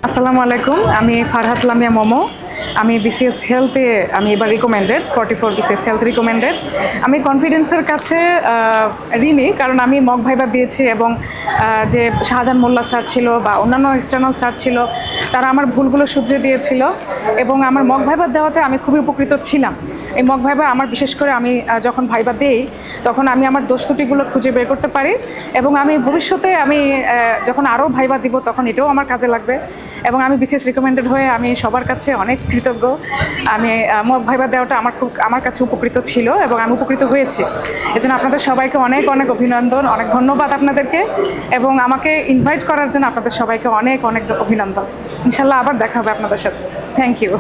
আসসালামু আলাইকুম, আমি ফারহাত লামিয়া মোমো। আমি বিসিএস হেলথে আমি এবার রিকমেন্ডেড 44 বিসিএস হেলথ রিকমেন্ডেড। আমি কনফিডেন্সের কাছে ঋণী, কারণ আমি মক ভাইবা দিয়েছি এবং যে শাহজাহান মোল্লা স্যার ছিল বা অন্যান্য এক্সটার্নাল স্যার ছিল, তারা আমার ভুলগুলো শুধরে দিয়েছিল এবং আমার মক ভাইবা দেওয়াতে আমি খুবই উপকৃত ছিলাম। এই মক ভাইবা আমার বিশেষ করে আমি যখন ভাইবা দেই তখন আমি আমার দোষ ত্রুটিগুলো খুঁজে বের করতে পারি এবং আমি ভবিষ্যতে আমি যখন আরও ভাইবা দিব তখন এটাও আমার কাজে লাগবে। এবং আমি বিসিএস রিকমেন্ডেড হয়ে আমি সবার কাছে অনেক কৃতজ্ঞ। আমি মক ভাইবা দেওয়াটা আমার কাছে উপকৃত ছিল এবং আমি উপকৃত হয়েছি। এজন্য আপনাদের সবাইকে অনেক অনেক অভিনন্দন, অনেক ধন্যবাদ আপনাদেরকে, এবং আমাকে ইনভাইট করার জন্য আপনাদের সবাইকে অনেক অনেক অভিনন্দন। ইনশাল্লাহ আবার দেখা হবে আপনাদের সাথে। Thank you.